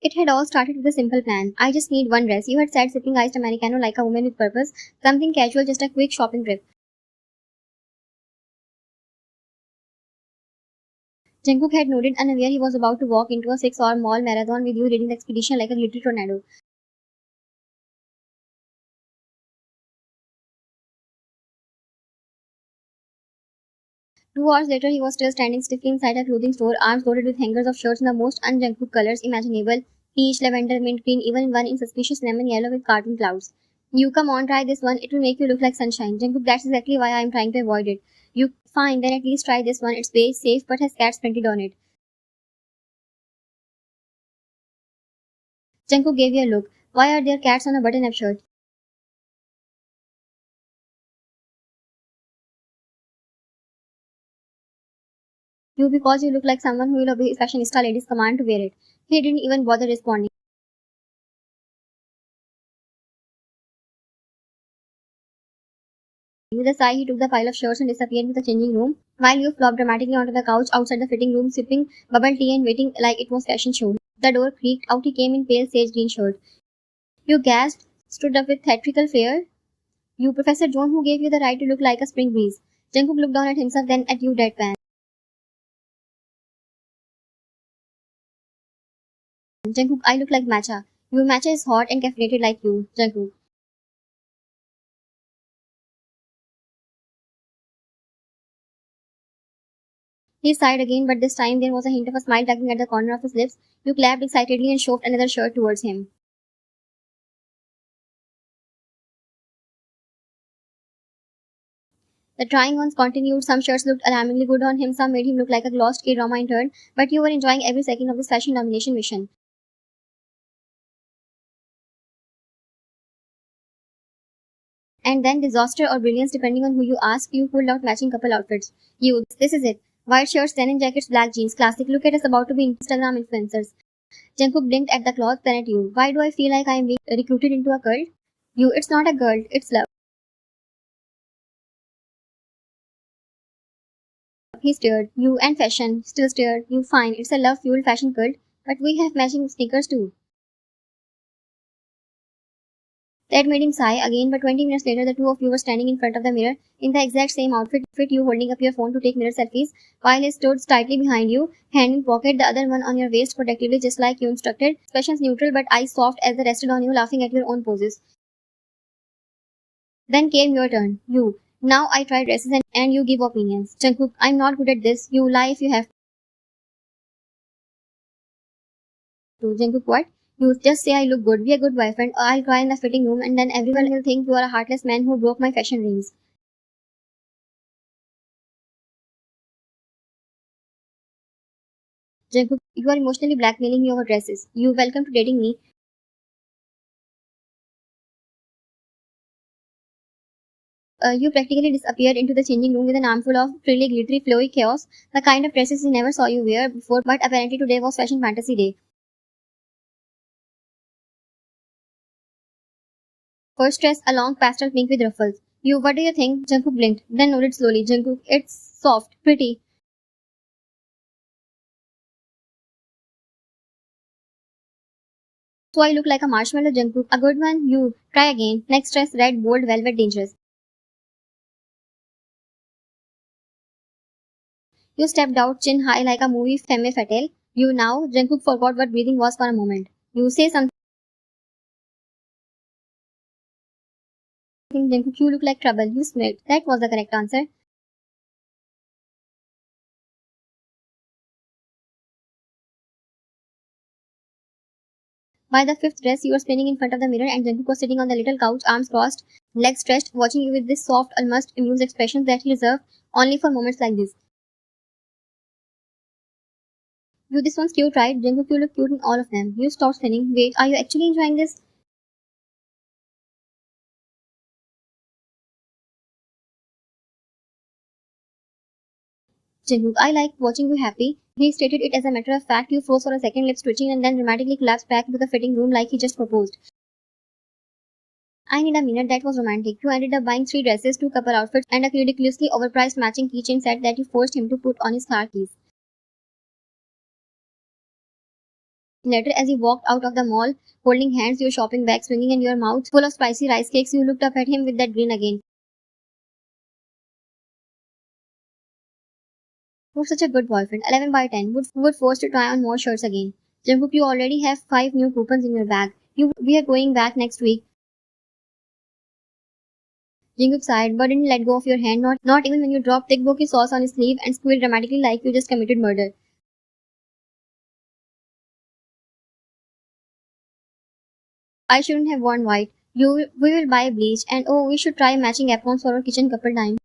It had all started with a simple plan. I just need one dress, you had said, sipping iced Americano like a woman with purpose. Something casual, just a quick shopping trip. Jungkook had nodded, unaware he was about to walk into a 6-hour mall marathon with you leading the expedition like a glittery tornado. 2 hours later, he was still standing stiffly inside a clothing store, arms loaded with hangers of shirts in the most un-Jungkook colors imaginable: peach, lavender, mint green, even one in suspicious lemon yellow with cartoon clouds. You come on, try this one. It will make you look like sunshine. Jungkook, that's exactly why I am trying to avoid it. You fine, then at least try this one. It's beige, safe, but has cats printed on it. Jungkook gave you a look. Why are there cats on a button-up shirt? You, because you look like someone who will obey his fashionista lady's command to wear it. He didn't even bother responding. With a sigh, he took the pile of shirts and disappeared into the changing room, while you flopped dramatically onto the couch outside the fitting room, sipping bubble tea and waiting like it was fashion show. The door creaked. Out he came in pale sage green shirt. You gasped, stood up with theatrical flair. You, Professor Jones, who gave you the right to look like a spring breeze. Jungkook looked down at himself, then at you, deadpan. Jungkook, I look like matcha. You, matcha is hot and caffeinated like you. Jungkook. He sighed again, but this time there was a hint of a smile tugging at the corner of his lips. You clapped excitedly and shoved another shirt towards him. The trying-ons continued. Some shirts looked alarmingly good on him, some made him look like a glossed K-drama intern, but you were enjoying every second of this fashion domination mission. And then disaster or brilliance, depending on who you ask, you pulled out matching couple outfits. You, this is it. White shirts, denim jackets, black jeans, classic. Look at us, about to be Instagram influencers. Jungkook blinked at the cloth, then at you. Why do I feel like I am being recruited into a cult? You, it's not a cult, it's love. He stared. You and fashion. Still stared. You, fine, it's a love-fueled fashion cult, but we have matching sneakers too. That made him sigh again, but 20 minutes later, the two of you were standing in front of the mirror in the exact same outfit, you holding up your phone to take mirror selfies, while he stood tightly behind you, hand in pocket, the other one on your waist protectively, just like you instructed, expressions neutral but eyes soft as they rested on you, laughing at your own poses. Then came your turn. You. Now I try dresses and you give opinions. Jungkook, I'm not good at this. You lie if you have to. Jungkook, what? You just say I look good, be a good boyfriend, or I'll cry in the fitting room and then everyone will think you are a heartless man who broke my fashion dreams. Jungkook, you are emotionally blackmailing me over dresses. You, welcome to dating me. You practically disappeared into the changing room with an armful of frilly, glittery, flowy chaos, the kind of dresses he never saw you wear before, but apparently today was Fashion Fantasy Day. First dress, a long pastel pink with ruffles. You, what do you think? Jungkook blinked, then nodded slowly. Jungkook, it's soft, pretty. So I look like a marshmallow. Jungkook, a good one. You, try again. Next dress, red, bold, velvet, dangerous. You stepped out, chin high like a movie femme fatale. You now, Jungkook forgot what breathing was for a moment. You say something, Jungkook, you look like trouble. You smiled. That was the correct answer. By the fifth dress, you were spinning in front of the mirror and Jungkook was sitting on the little couch, arms crossed, legs stretched, watching you with this soft, almost amused expression that he reserved only for moments like this. You, this one's cute, right? Jungkook, you look cute in all of them. You stopped spinning. Wait, are you actually enjoying this? Jungkook, I like watching you happy. He stated it as a matter of fact. You froze for a second, lips twitching, and then dramatically collapsed back into the fitting room like he just proposed. I need a minute, that was romantic. You ended up buying 3 dresses, 2 couple outfits, and a ridiculously overpriced matching keychain set that you forced him to put on his car keys. Later, as you walked out of the mall, holding hands, your shopping bag swinging and your mouth full of spicy rice cakes, you looked up at him with that grin again. You're such a good boyfriend. 11 by 10. Would force to try on more shirts again. Jungkook, you already have 5 new coupons in your bag. We are going back next week. Jungkook sighed, but didn't let go of your hand, not even when you dropped tteokbokki sauce on his sleeve and squealed dramatically like you just committed murder. I shouldn't have worn white. We will buy bleach, and oh, we should try matching aprons for our kitchen couple time.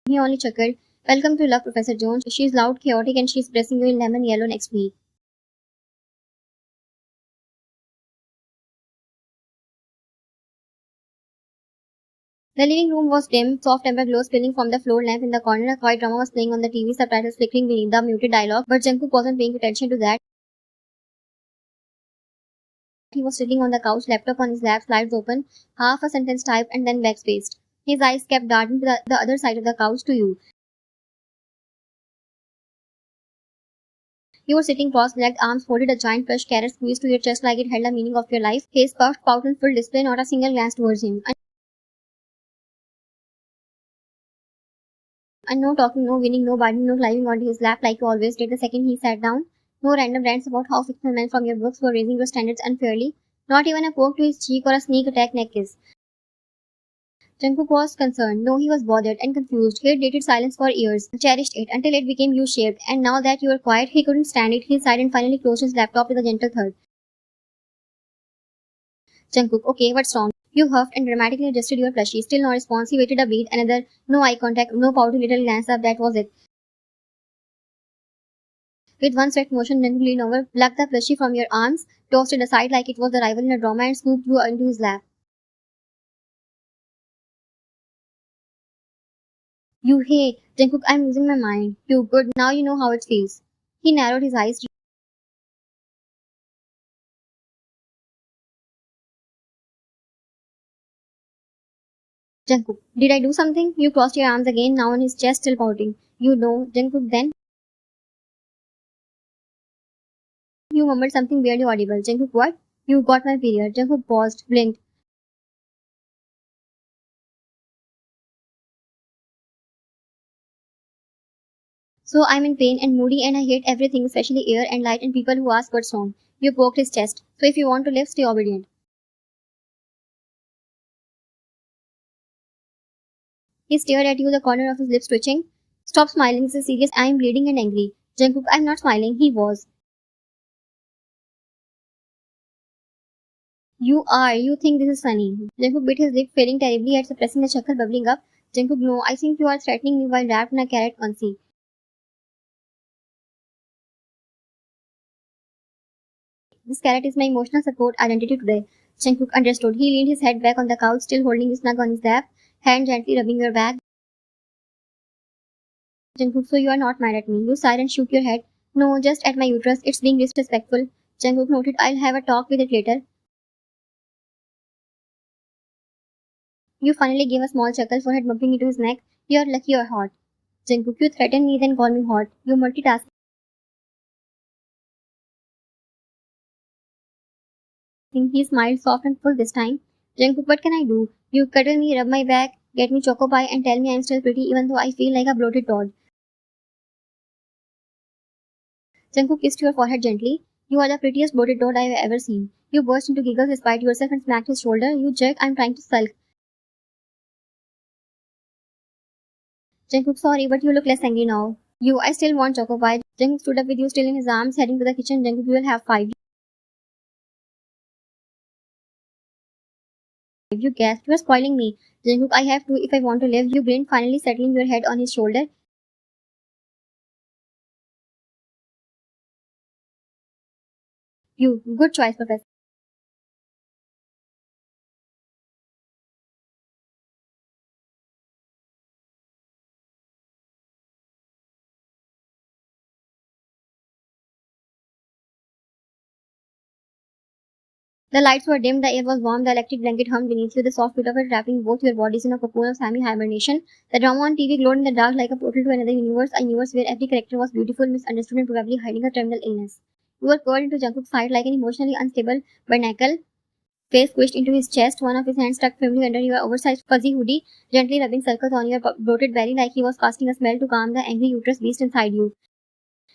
He only chuckled. Welcome to Love, Professor Jones. She's loud, chaotic, and she's dressing you in lemon yellow next week. The living room was dim, soft amber glow spilling from the floor lamp in the corner. A quiet drama was playing on the TV, subtitles flickering beneath the muted dialogue, but Jungkook wasn't paying attention to that. He was sitting on the couch, laptop on his lap, slides open, half a sentence typed and then backspaced. His eyes kept darting to the other side of the couch to you. You were sitting cross-legged, arms folded, a giant plush carrot squeezed to your chest like it held the meaning of your life. Face puffed, pout on full display, not a single glance towards him. And no talking, no winning, no biting, no climbing onto his lap like you always did the second he sat down. No random rants about how fictional men from your books were raising your standards unfairly. Not even a poke to his cheek or a sneak attack neck kiss. Jungkook was concerned. No, he was bothered and confused. He had dated silence for years, cherished it until it became U-shaped, and now that you were quiet, he couldn't stand it. He sighed and finally closed his laptop with a gentle thud. Jungkook, okay, what's wrong? You huffed and dramatically adjusted your plushie. Still no response. He waited a beat, another, no eye contact, no pouty little glance up, that was it. With one swift motion, Jungkook leaned over, plucked the plushie from your arms, tossed it aside like it was the rival in a drama, and scooped you into his lap. You hey, Jungkook, I'm losing my mind. You good, now you know how it feels. He narrowed his eyes. Jungkook, did I do something? You crossed your arms again, now on his chest, still pouting. You know, Jungkook, then you mumbled something barely audible. Jungkook, what? You got my period. Jungkook paused, blinked. So I'm in pain and moody and I hate everything, especially air and light and people who ask what's wrong. You poked his chest. So if you want to live, stay obedient. He stared at you, the corner of his lips twitching. Stop smiling, this is serious. I'm bleeding and angry. Jungkook, I'm not smiling. He was. You are. You think this is funny. Jungkook bit his lip, failing terribly at suppressing the chuckle bubbling up. Jungkook, no, I think you are threatening me while wrapped in a carrot onesie. This carrot is my emotional support identity today. Jungkook understood. He leaned his head back on the couch, still holding you snug on his lap, hand gently rubbing your back. Jungkook, so you are not mad at me. You sighed and shook your head. No, just at my uterus. It's being disrespectful. Jungkook noted. I'll have a talk with it later. You finally gave a small chuckle, forehead bumping into his neck. You're lucky you're hot. Jungkook, you threaten me, then call me hot. You multitask. He smiled soft and full this time. Jungkook, what can I do? You cuddle me, rub my back, get me choco pie, and tell me I'm still pretty even though I feel like a bloated toad. Jungkook kissed your forehead gently. You are the prettiest bloated toad I've ever seen. You burst into giggles despite yourself and smacked his shoulder. You jerk, I'm trying to sulk. Jungkook, sorry, but you look less angry now. I still want choco pie. Jungkook stood up with you still in his arms, heading to the kitchen. Jungkook, you will have 5. You gasped. You are spoiling me. Jungkook, I have to if I want to live. You grinned, finally settling your head on his shoulder. Good choice, Professor. The lights were dim, the air was warm, the electric blanket hummed beneath you, the soft feel of it wrapping both your bodies in a cocoon of semi-hibernation. The drama on TV glowed in the dark like a portal to another universe, a universe where every character was beautiful, misunderstood, and probably hiding a terminal illness. You were curled into Jungkook's side like an emotionally unstable barnacle, face squished into his chest, one of his hands stuck firmly under your oversized fuzzy hoodie, gently rubbing circles on your bloated belly like he was casting a spell to calm the angry uterus beast inside you.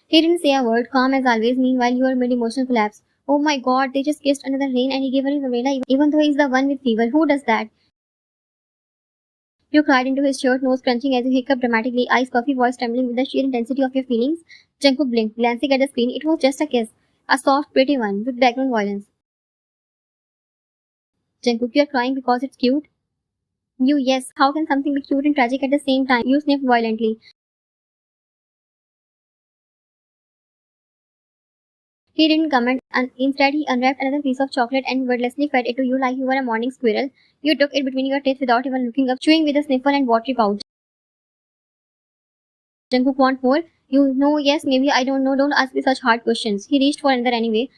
He didn't say a word, calm as always. Meanwhile, you were mid-emotional collapse. Oh my god, they just kissed under the rain and he gave her his umbrella even though he's the one with fever. Who does that? You cried into his shirt, nose crunching as you hiccuped dramatically, eyes puffy, voice trembling with the sheer intensity of your feelings. Jungkook blinked, glancing at the screen. It was just a kiss. A soft, pretty one, with background violence. Jungkook, you're crying because it's cute? You, yes. How can something be cute and tragic at the same time? You sniffed violently. He didn't comment, and instead he unwrapped another piece of chocolate and wordlessly fed it to you like you were a morning squirrel. You took it between your teeth without even looking up, chewing with a sniffle and watery pouch. Jungkook want more? You know, yes, maybe, I don't know, don't ask me such hard questions. He reached for another anyway.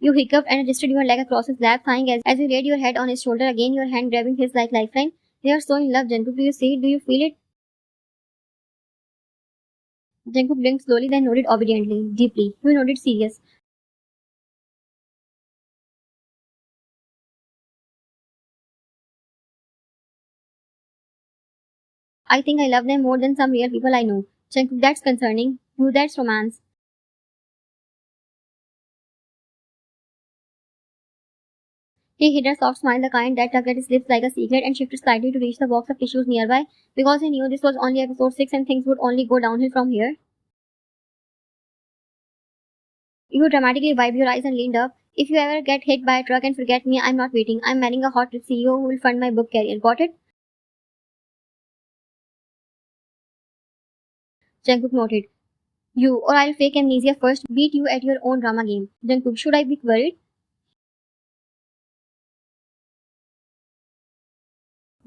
You hiccuped and adjusted your leg across his lap, sighing as you laid your head on his shoulder again, your hand grabbing his like lifeline. They are so in love, Jungkook. Do you see it? Do you feel it? Jungkook blinked slowly, then nodded obediently, deeply. You nodded serious. I think I love them more than some real people I know. Jungkook, that's concerning. You, that's romance. He hid a soft smile, the kind that tugged at his lips like a secret, and shifted slightly to reach the box of tissues nearby, because he knew this was only episode 6 and things would only go downhill from here. You dramatically wiped your eyes and leaned up. If you ever get hit by a truck and forget me, I'm not waiting. I'm marrying a hot CEO who will fund my book career. Got it? Jungkook noted. You, or I'll fake amnesia first, beat you at your own drama game. Jungkook, should I be worried?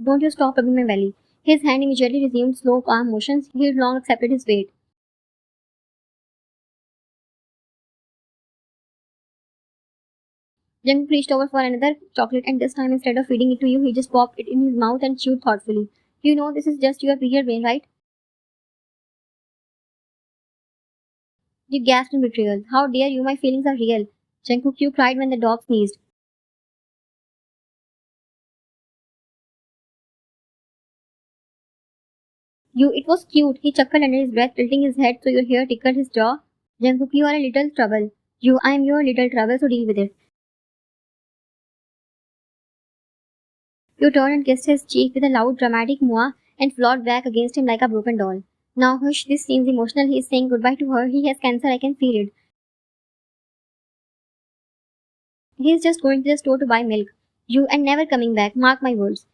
Don't you stop rubbing my belly. His hand immediately resumed slow, calm motions. He had long accepted his fate. Jungkook reached over for another chocolate and this time instead of feeding it to you, he just popped it in his mouth and chewed thoughtfully. You know this is just your period brain, right? You gasped in betrayal. How dare you, my feelings are real. Jungkook, you cried when the dog sneezed. You, it was cute. He chuckled under his breath, tilting his head so your hair tickled his jaw. Jungkook, you are a little trouble. You, I am your little trouble, so deal with it. You turned and kissed his cheek with a loud, dramatic mwah and flopped back against him like a broken doll. Now hush, this seems emotional. He is saying goodbye to her. He has cancer, I can feel it. He is just going to the store to buy milk. You and never coming back, mark my words.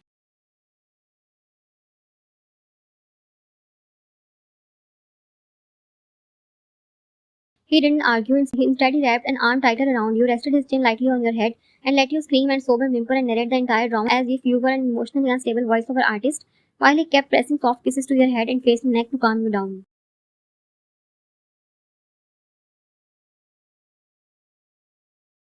He didn't argue, instead he wrapped an arm tighter around you, rested his chin lightly on your head, and let you scream and sob and whimper and narrate the entire drama as if you were an emotionally unstable voiceover artist, while he kept pressing soft kisses to your head and face and neck to calm you down.